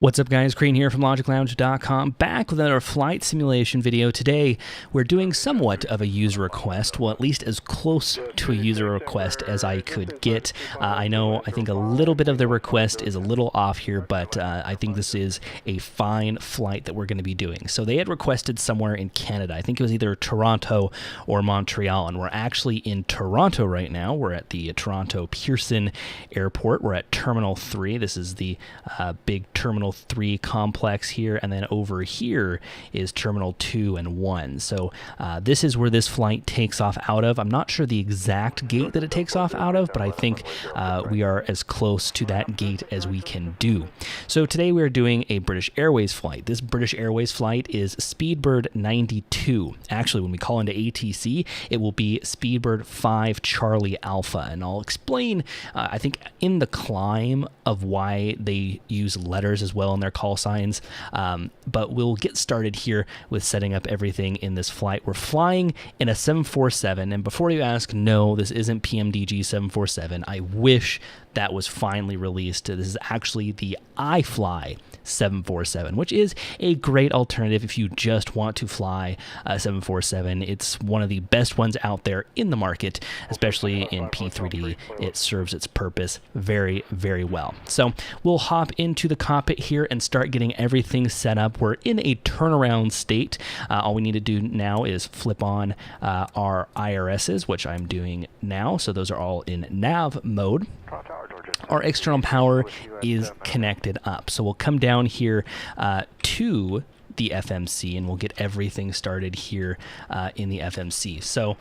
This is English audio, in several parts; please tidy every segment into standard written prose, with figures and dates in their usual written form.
What's up guys, Crane here from LogicLounge.com, back with another flight simulation video. Today we're doing somewhat of a user request, well at least as close to a user request as I could get. I think a little bit of the request is a little off here, but I think this is a fine flight that we're going to be doing. So they had requested somewhere in Canada. I think it was either Toronto or Montreal, and we're actually in Toronto right now. We're at the Toronto Pearson Airport. We're at Terminal 3. This is the big Terminal 3 complex here, and then over here is Terminal 2 and 1. So this is where this flight takes off out of. I'm not sure the exact gate that it takes off out of, but I think we are as close to that gate as we can do. So today we are doing a British Airways flight. This British Airways flight is Speedbird 92. Actually, when we call into ATC, it will be Speedbird 5 Charlie Alpha, and I'll explain, I think, in the climb of why they use letters as well in their call signs, but we'll get started here with setting up everything in this flight. We're flying in a 747, and before you ask, no, this isn't PMDG 747. I wish that was finally released. This is actually the iFly 747, which is a great alternative if you just want to fly a 747. It's one of the best ones out there in the market, especially in P3D. It serves its purpose very, very well. So we'll hop into the cockpit here and start getting everything set up. We're in a turnaround state. All we need to do now is flip on our IRSs, which I'm doing now. So those are all in nav mode. Our external power is connected up. So we'll come down here to the FMC, and we'll get everything started here in the FMC. So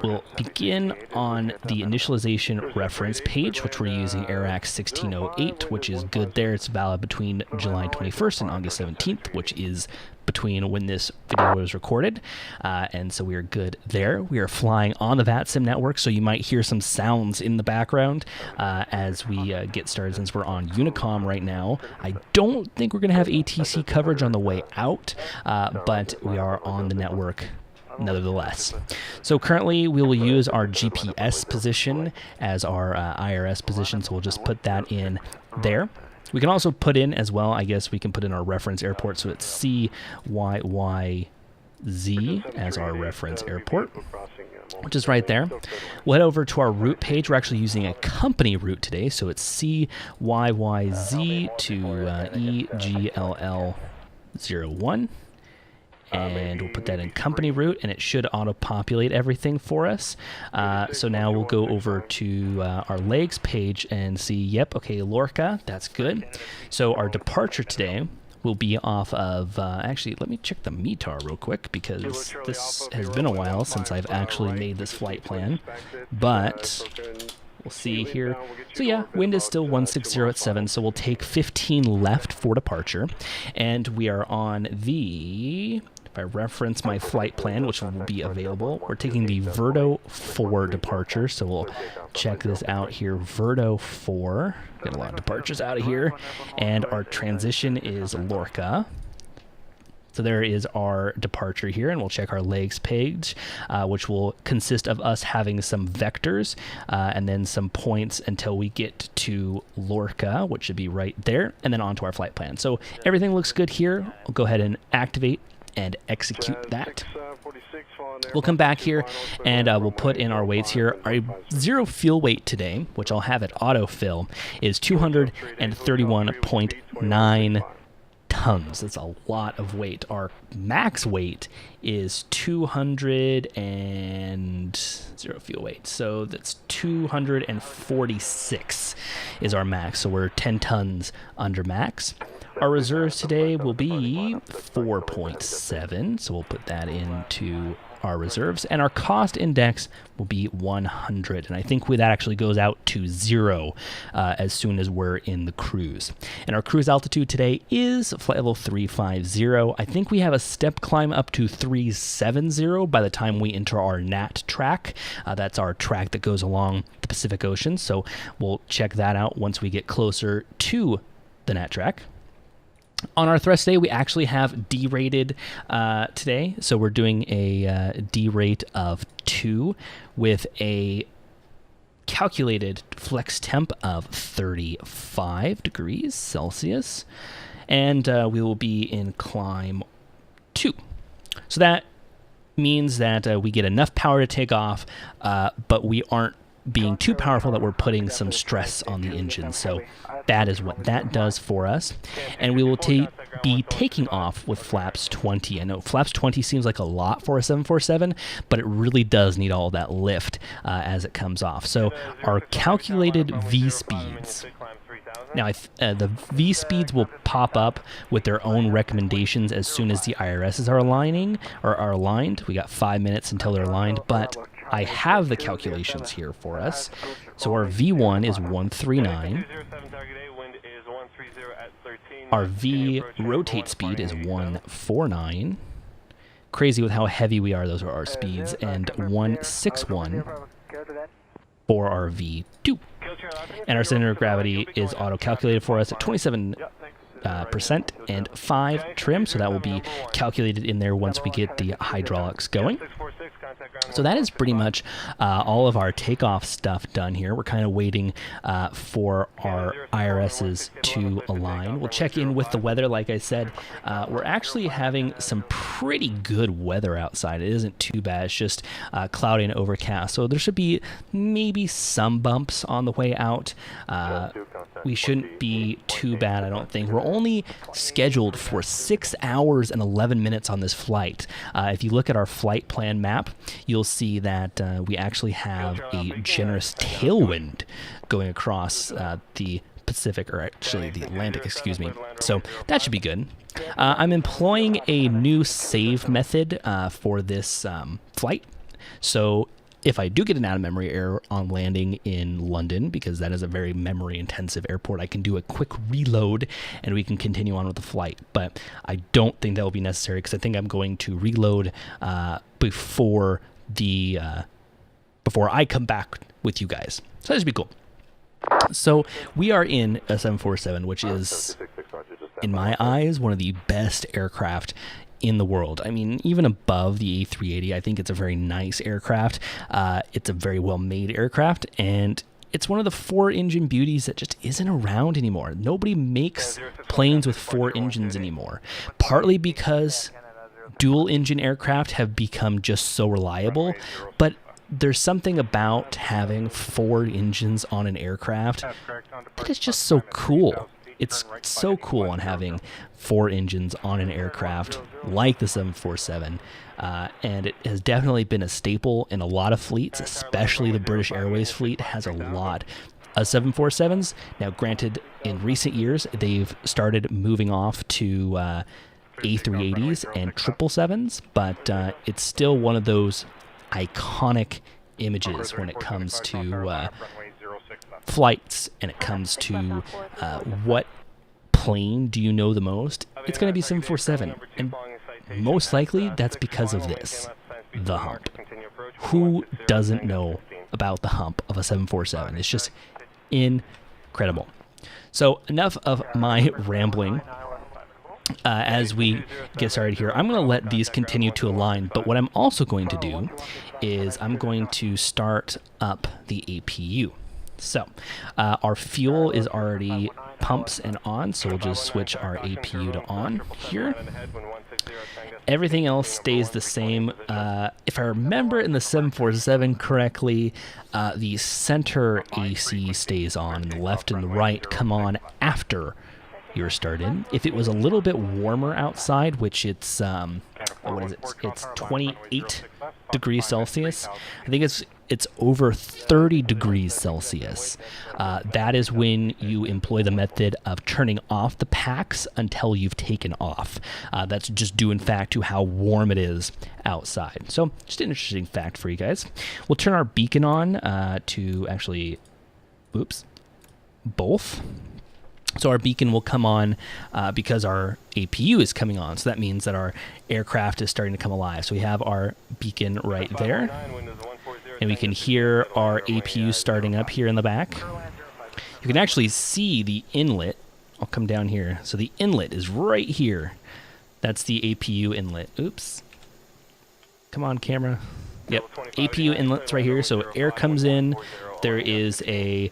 we'll begin on the initialization reference page, which we're using AirAx 1608, which is good there. It's valid between July 21st and August 17th, which is between when this video was recorded, and so we are good there. We are flying on the VATSIM network, so you might hear some sounds in the background as we get started, since we're on Unicom right now. I don't think we're going to have ATC coverage on the way out, but we are on the network nevertheless. So currently we will use our GPS position as our IRS position, so we'll just put that in there. We can also put in as well, I guess we can put in our reference airport, so it's CYYZ as our reference airport, which is right there. We'll head over to our route page. We're actually using a company route today, so it's CYYZ to EGLL 01. And we'll put that in company route, and it should auto-populate everything for us. So now we'll go over to our legs page and see, yep, okay, Lorca, that's good. So our departure today will be off of, actually, let me check the METAR real quick, because this has been a while since I've actually made this flight plan. But we'll see here. So yeah, wind is still 160 at 7, so we'll take 15 left for departure. And we are on the, if I reference my flight plan, which will be available, we're taking the Verdo 4 departure. So we'll check this out here, Verdo 4. Get a lot of departures out of here. And our transition is Lorca. So there is our departure here, and we'll check our legs page, which will consist of us having some vectors and then some points until we get to Lorca, which should be right there, and then onto our flight plan. So everything looks good here. We'll go ahead and activate and execute that. We'll come back here and we'll put in our weights here. Our zero fuel weight today, which I'll have it autofill, is 231.9 tons. That's a lot of weight. Our max weight is 200 and zero fuel weight, so that's 246 is our max, so we're 10 tons under max. Our reserves today will be 4.7, so we'll put that into our reserves, and our cost index will be 100, and I think that actually goes out to 0 as soon as we're in the cruise. And our cruise altitude today is flight level 350. I think we have a step climb up to 370 by the time we enter our NAT track. That's our track that goes along the Pacific Ocean, so we'll check that out once we get closer to the NAT track. On our thrust day, we actually have D-rated today, so we're doing a D rate of 2 with a calculated flex temp of 35 degrees Celsius, and we will be in climb 2. So that means that we get enough power to take off, but we aren't being too powerful that we're putting some stress on the engine. So that is what that does for us. And we will be taking off with flaps 20. I know flaps 20 seems like a lot for a 747, but it really does need all that lift as it comes off. So our calculated V speeds. Now, the V speeds will pop up with their own recommendations as soon as the IRSs are aligned. We got 5 minutes until they're aligned, but I have the calculations here for us. So our V1 is 139. Our V rotate speed is 149. Crazy with how heavy we are, those are our speeds. And 161 for our V2. And our center of gravity is auto-calculated for us at 27% and 5 trim, so that will be calculated in there once we get the hydraulics going. So that is pretty much all of our takeoff stuff done here. We're kind of waiting for our IRSs to align. We'll check in with the weather. Like I said, we're actually having some pretty good weather outside. It isn't too bad. It's just cloudy and overcast. So there should be maybe some bumps on the way out. We shouldn't be too bad, I don't think. We're only scheduled for 6 hours and 11 minutes on this flight. If you look at our flight plan map, you'll see that we actually have a generous tailwind going across the Pacific, or actually the Atlantic, excuse me. So that should be good. I'm employing a new save method for this flight. So if I do get an out-of-memory error on landing in London, because that is a very memory-intensive airport, I can do a quick reload and we can continue on with the flight. But I don't think that will be necessary because I think I'm going to reload before I come back with you guys. So that should be cool. So we are in a 747, which is, in my eyes, one of the best aircraft in the world. I mean, even above the A380, I think it's a very nice aircraft. It's a very well-made aircraft, and it's one of the 4-engine beauties that just isn't around anymore. Nobody makes planes with 4 engines anymore, partly because dual-engine aircraft have become just so reliable, but there's something about having 4 engines on an aircraft that is just so cool. It's so cool on having 4 engines on an aircraft like the 747, and it has definitely been a staple in a lot of fleets, especially the British Airways fleet has a lot of 747s. Now, granted, in recent years, they've started moving off to A380s and 777s, but it's still one of those iconic images when it comes to flights and it comes to what plane do you know the most. It's going to be 747, and most likely that's because of this, the hump. Who doesn't know about the hump of a 747? It's just incredible. So enough of my rambling. As we get started here, I'm going to let these continue to align, but what I'm also going to do is I'm going to start up the APU. So our fuel is already pumps and on, so we'll just switch our APU to on here. Everything else stays the same. If I remember in the 747 correctly, the center AC stays on, and the left and the right come on after you're started. If it was a little bit warmer outside, which it's what is it? It's 28 degrees Celsius. I think it's over 30 degrees Celsius. That is when you employ the method of turning off the packs until you've taken off. That's just due in fact to how warm it is outside. So just an interesting fact for you guys. We'll turn our beacon on to actually, both. So our beacon will come on because our APU is coming on. So that means that our aircraft is starting to come alive. So we have our beacon right there. And we can hear our APU starting up here in the back. You can actually see the inlet. I'll come down here. So the inlet is right here. That's the APU inlet. Oops. Come on, camera. Yep, APU inlet's right here. So air comes in there is a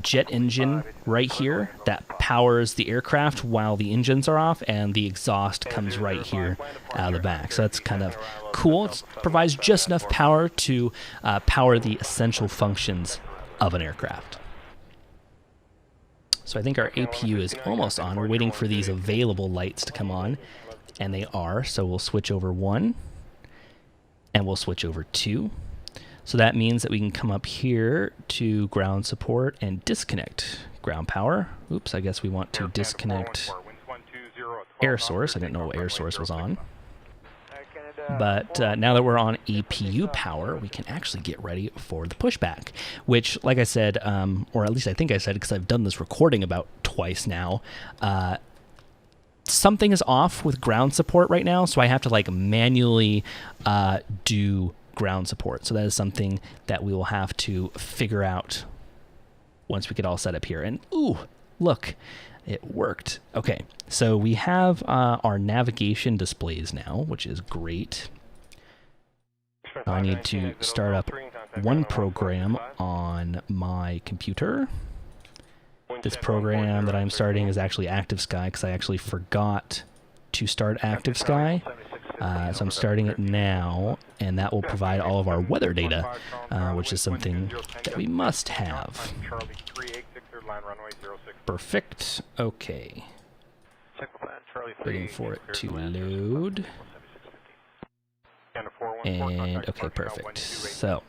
jet engine right here that powers the aircraft while the engines are off, and the exhaust comes right here out of the back. So that's kind of cool. It provides just enough power to power the essential functions of an aircraft. So I think our APU is almost on. We're waiting for these available lights to come on, and they are. So we'll switch over 1, and we'll switch over 2. So that means that we can come up here to ground support and disconnect ground power. Oops, I guess we want to disconnect air source. I didn't know air source was on. But now that we're on APU power, we can actually get ready for the pushback, which, like I said, or at least I think I said, because I've done this recording about twice now, something is off with ground support right now, so I have to like manually do ground support. So that is something that we will have to figure out once we get all set up here. And ooh, look, it worked. Okay, so we have our navigation displays now, which is great. I need to start up one program on my computer. This program that I'm starting is actually Active Sky, because I actually forgot to start Active Sky. So I'm starting it now, and that will provide all of our weather data, which is something that we must have. Perfect. Okay. Waiting for it to load. And, okay, perfect. So.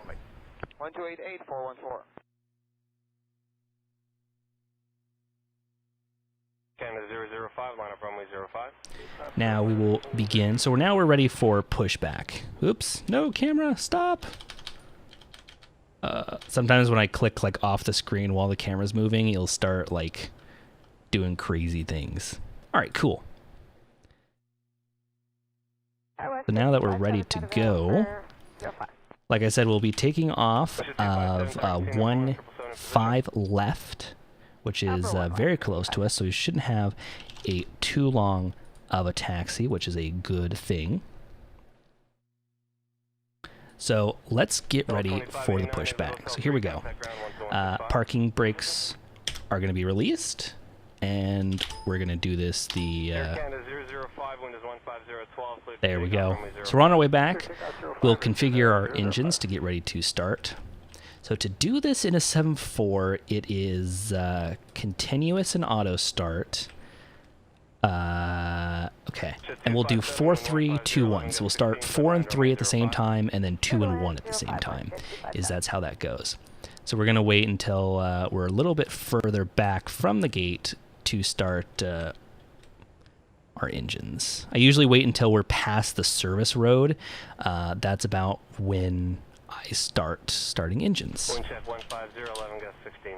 Now we will begin. So now we're ready for pushback. Oops, no camera, stop. Sometimes when I click like off the screen while the camera's moving, it'll start like doing crazy things. All right, cool. So now that we're ready to go, like I said, we'll be taking off of 1-5 left, which is very close to us, so we shouldn't have too long of a taxi, which is a good thing. So let's get ready for the pushback. So here we go. Parking brakes are going to be released, and we're going to do this there we go. So we're on our way back. We'll configure our engines to get ready to start. So to do this in a 7.4, it is continuous and auto start. Okay, and we'll do 4, 3, 2, 1. So we'll start 4 and 3 at the same time, and then 2 and 1 at the same time. That's how that goes. So we're gonna wait until we're a little bit further back from the gate to start our engines. I usually wait until we're past the service road. That's about when I starting engines. Boeing Chef 150, 11 gust 16.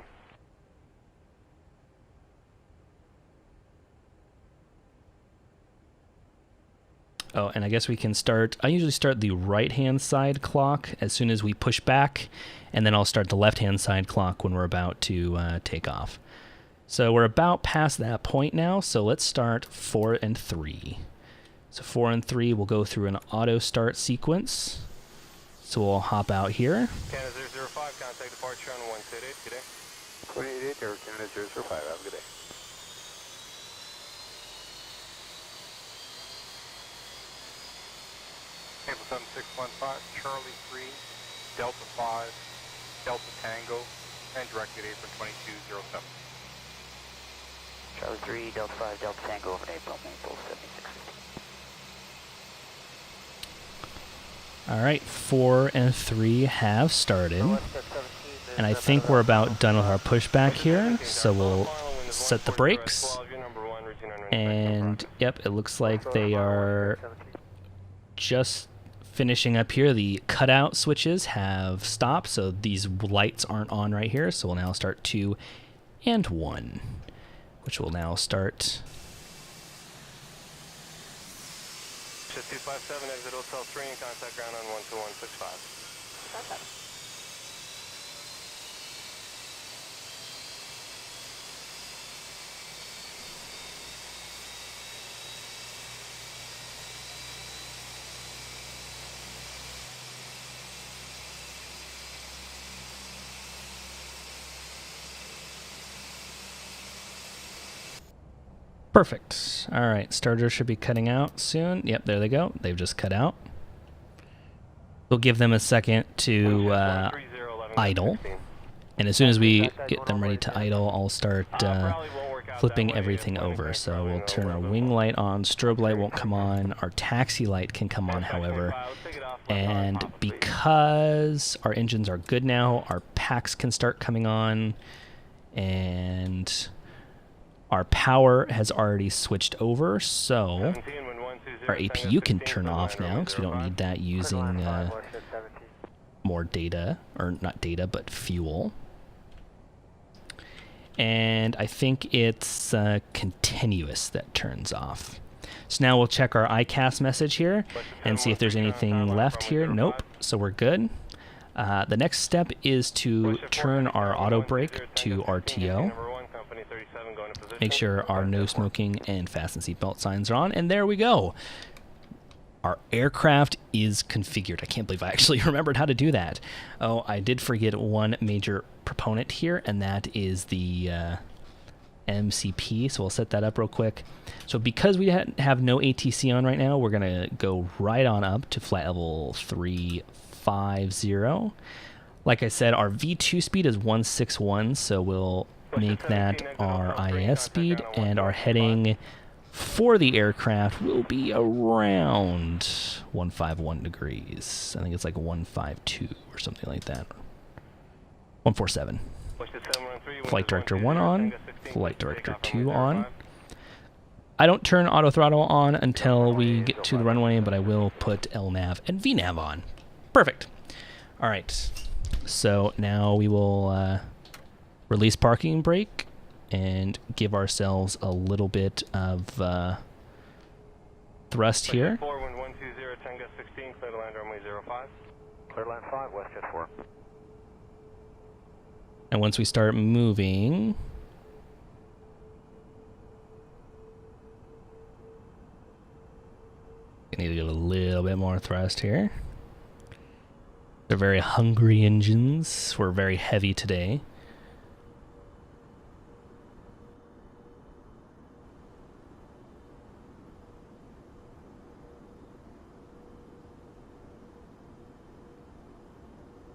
Oh, and I guess we can start, I usually start the right-hand side clock as soon as we push back, and then I'll start the left-hand side clock when we're about to take off. So we're about past that point now, so let's start 4 and 3. So 4 and 3, we'll go through an auto start sequence. So we'll hop out here. Canada 005, contact departure on 128, good day. 188, Canada 005, have a good day. Table 7615, Charlie 3, Delta 5, Delta Tango, and directed apron 2207. Charlie 3, Delta 5, Delta Tango over April, Maple 7650. All right, 4 and 3 have started, and I think we're about done with our pushback here, so we'll set the brakes, and yep, it looks like they are just finishing up here. The cutout switches have stopped, so these lights aren't on right here, so we'll now start 2 and 1, which will now start. 257, exit Hotel 3, and contact ground on 12165. Perfect. All right, starter should be cutting out soon. Yep, there they go. They've just cut out. We'll give them a second to idle. And as soon as we get them ready to idle, I'll start flipping everything over. So we'll turn our wing light on, strobe light won't come on, our taxi light can come on, however. And because our engines are good now, our packs can start coming on, and our power has already switched over, so our APU can turn off now because we don't need that using more data, or not data, but fuel. And I think it's continuous that turns off. So now we'll check our ICAS message here and see if there's anything left here. Nope, so we're good. The next step is to turn our auto brake to RTO. Make sure our no smoking and fasten seatbelt signs are on, and there we go. Our aircraft is configured. I can't believe I actually remembered how to do that. Oh, I did forget one major proponent here, and that is the MCP, so we'll set that up real quick. So because we have no ATC on right now, we're going to go right on up to flight level 350. Like I said, our V2 speed is 161, so we'll make that our IAS speed, and our heading for the aircraft will be around 151 degrees. I think it's like 152 or something like that. 147. Flight Director 1 on, Flight Director 2 on. I don't turn auto throttle on until we get to the runway, but I will put LNAV and VNAV on. Perfect. All right. So now we will release parking brake and give ourselves a little bit of thrust here. And once we start moving, we need to get a little bit more thrust here. They're very hungry engines. We're very heavy today.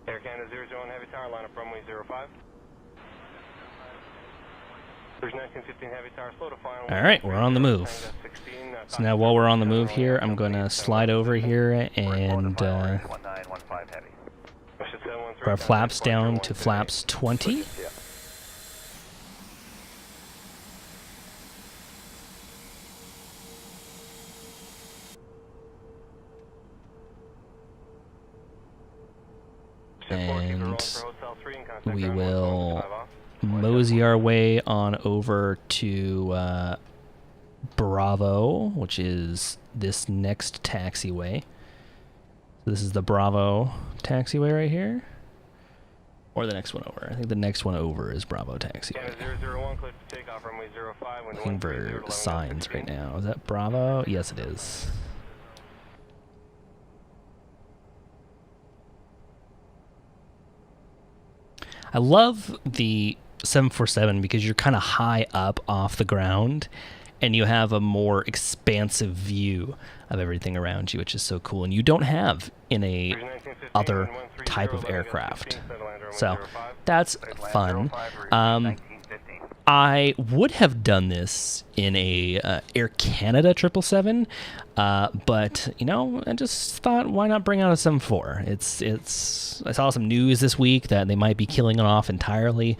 Air Canada 001 Heavy Tower, line up runway 05. There's 1915 Heavy Tower, slow to fly. All right, we're on the move. So now while we're on the move here, I'm going to slide over here and our flaps down to flaps 20. And we will mosey our way on over to Bravo, which is this next taxiway. So this is the Bravo taxiway right here. Or the next one over. I think the next one over is Bravo taxiway. Looking for signs right now. Is that Bravo? Yes, it is. I love the 747 because you're kind of high up off the ground and you have a more expansive view of everything around you, which is so cool, and you don't have in a other type of aircraft. So that's fun. I would have done this in a Air Canada 777, but you know, I just thought, why not bring out a 74? I saw some news this week that they might be killing it off entirely,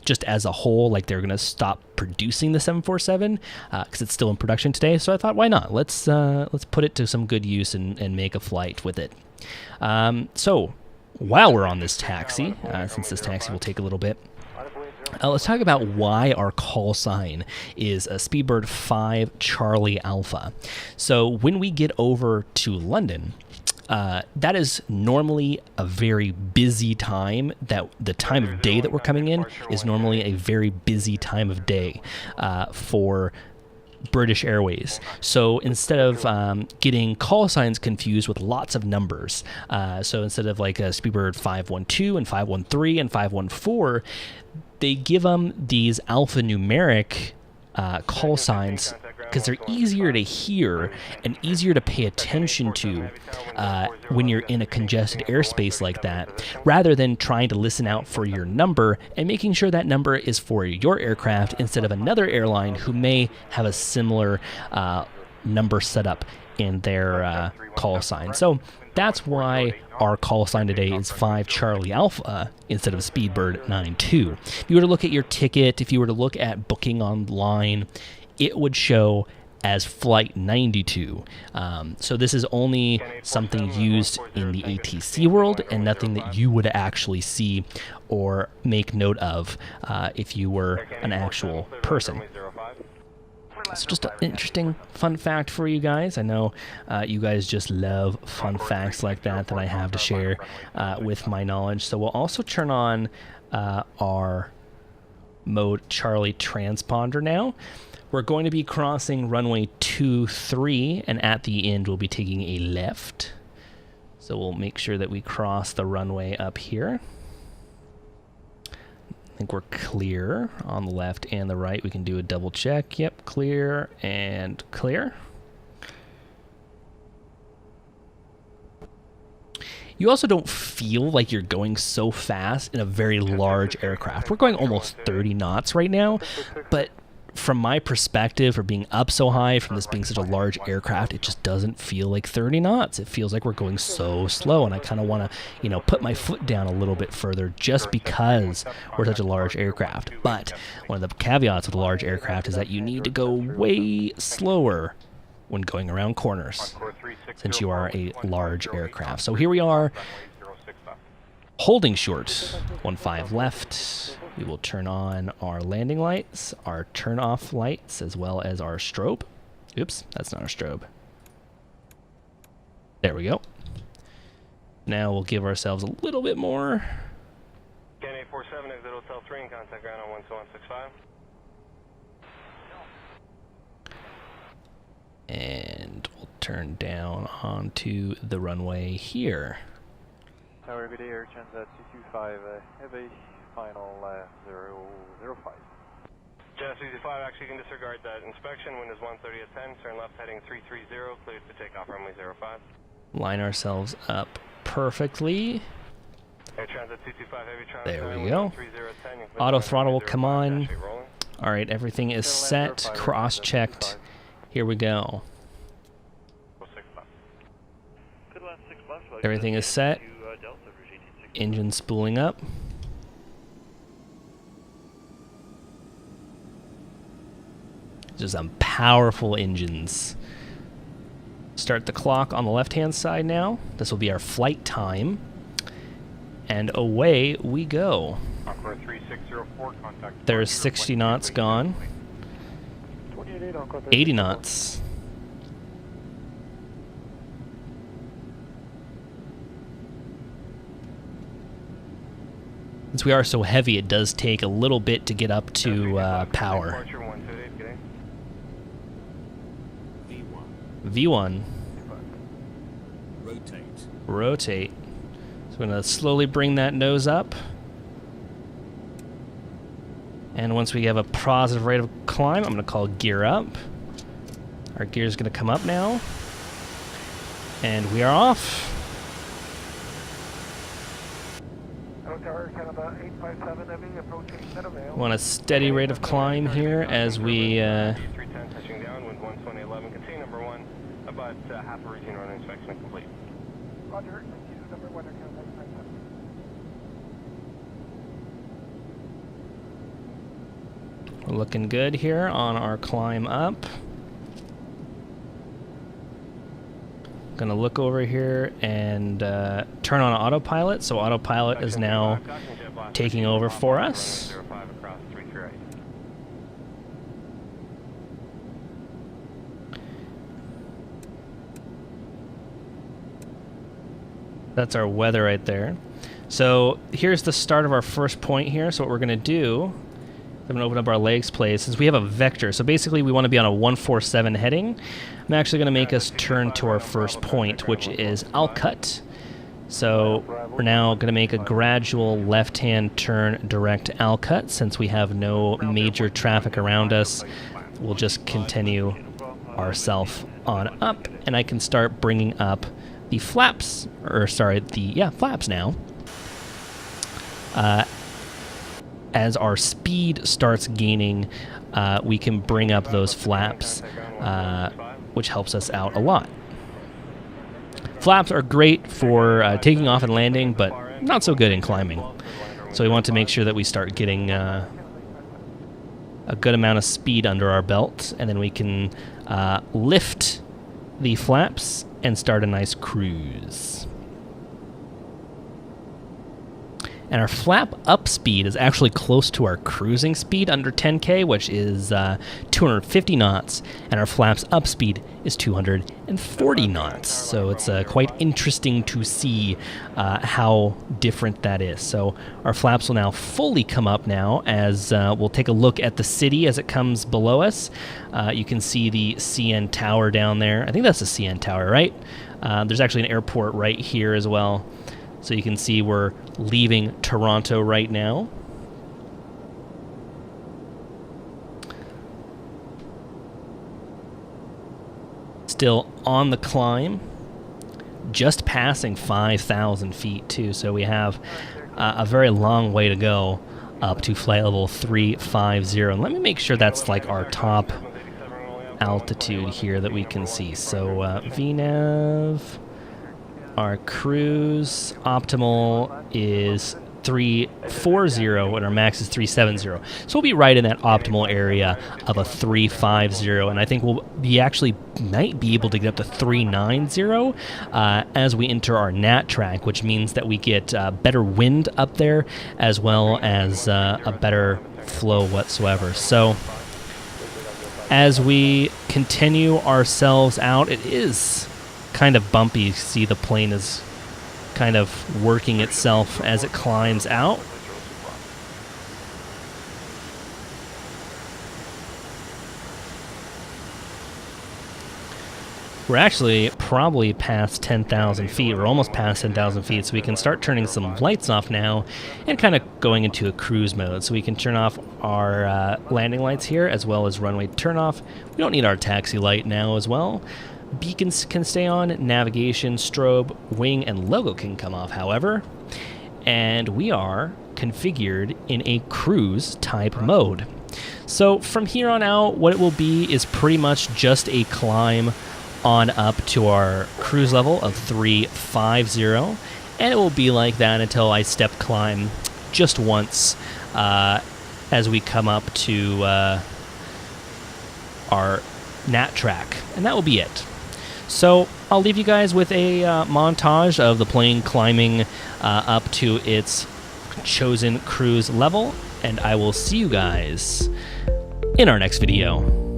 just as a whole. Like they're going to stop producing the 747 because it's still in production today. So I thought, why not? Let's put it to some good use and make a flight with it. So while we're on this taxi, since this taxi will take a little bit. Let's talk about why our call sign is a Speedbird 5 Charlie Alpha. So when we get over to London, that is normally a very busy time. That the time of day that we're coming in is normally a very busy time of day for British Airways. So instead of getting call signs confused with lots of numbers, so instead of like a Speedbird 512 and 513 and 514, they give them these alphanumeric call signs because they're easier to hear and easier to pay attention to when you're in a congested airspace like that, rather than trying to listen out for your number and making sure that number is for your aircraft instead of another airline who may have a similar number set up in their call sign. So that's why our call sign today is 5 Charlie Alpha instead of Speedbird 92. If you were to look at your ticket, if you were to look at booking online, it would show as Flight 92. So this is only something used in the ATC world and nothing that you would actually see or make note of if you were an actual person. So just an interesting fun fact for you guys. I know you guys just love fun facts like that I have to share with my knowledge. So we'll also turn on our mode Charlie transponder now. We're going to be crossing runway 23, and at the end we'll be taking a left. So we'll make sure that we cross the runway up here. I think we're clear on the left and the right. We can do a double check. Yep, clear and clear. You also don't feel like you're going so fast in a very large aircraft. We're going almost 30 knots right now, but from my perspective, for being up so high, from this being such a large aircraft, it just doesn't feel like 30 knots. It feels like we're going so slow, and I kind of want to, put my foot down a little bit further just because we're such a large aircraft. But one of the caveats with a large aircraft is that you need to go way slower when going around corners, since you are a large aircraft. So here we are, holding short, 15 left. We will turn on our landing lights, our turn-off lights, as well as our strobe. Oops, that's not our strobe. There we go. Now we'll give ourselves a little bit more. Can 847 exit Hotel 3 and contact ground on 12165. And we'll turn down onto the runway here. Tower, good day, Air Transat 225, have a final 005. Jazz 225, actually you can disregard that inspection. Wind is 130 at 10, turn left heading 330, cleared to take off runway 05. Line ourselves up perfectly. Air Transat 225, heavy traffic. There we go. Auto throttle will come on. All right, everything is set, cross-checked. Here we go. Everything is set. Engine spooling up. Just some powerful engines. Start the clock on the left-hand side now. This will be our flight time. And away we go. There's 60 knots gone. 80 knots. Since we are so heavy, it does take a little bit to get up to power. V1. Rotate. So we're going to slowly bring that nose up. And once we have a positive rate of climb, I'm going to call gear up. Our gear is going to come up now. And we are off. Want a steady rate of climb here as we touching down, wind 12011, continue number 1, about half a routine runway inspection complete. Roger, number 1 We're looking good here on our climb up. Gonna look over here and turn on autopilot. So autopilot is now taking over for us. That's our weather right there. So here's the start of our first point here. So what we're gonna do, I'm gonna open up our legs place, since we have a vector. So basically we wanna be on a 147 heading. I'm actually gonna make us turn to our first point, which is Alcut. So we're now gonna make a gradual left-hand turn direct Alcut, since we have no major traffic around us we'll just continue ourself on up, and I can start bringing up the flaps, or sorry, flaps now. As our speed starts gaining, we can bring up those flaps, which helps us out a lot. Flaps are great for taking off and landing, but not so good in climbing. So we want to make sure that we start getting a good amount of speed under our belt, and then we can lift the flaps and start a nice cruise. And our flap up speed is actually close to our cruising speed under 10K, which is 250 knots, and our flaps up speed is 240 knots. So it's quite interesting to see how different that is. So our flaps will now fully come up now, as we'll take a look at the city as it comes below us. You can see the CN Tower down there. I think that's the CN Tower, right? There's actually an airport right here as well. So you can see we're leaving Toronto right now. Still on the climb, just passing 5,000 feet too, so we have a very long way to go up to flight level 350. And let me make sure that's like our top altitude here that we can see. So VNAV, our cruise optimal is 340 and our max is 370. So we'll be right in that optimal area of a 350, and I think we'll be actually might be able to get up to 390 as we enter our nat track, which means that we get better wind up there as well as a better flow whatsoever. So as we continue ourselves out, it is kind of bumpy. You see the plane is kind of working itself as it climbs out. We're actually probably past 10,000 feet. We're almost past 10,000 feet, so we can start turning some lights off now and kind of going into a cruise mode. So we can turn off our landing lights here as well as runway turnoff. We don't need our taxi light now as well. Beacons can stay on, navigation, strobe, wing, and logo can come off, however. And we are configured in a cruise type mode. So from here on out, what it will be is pretty much just a climb on up to our cruise level of 350. And it will be like that until I step climb just once as we come up to our nat track. And that will be it. So I'll leave you guys with a montage of the plane climbing up to its chosen cruise level, and I will see you guys in our next video.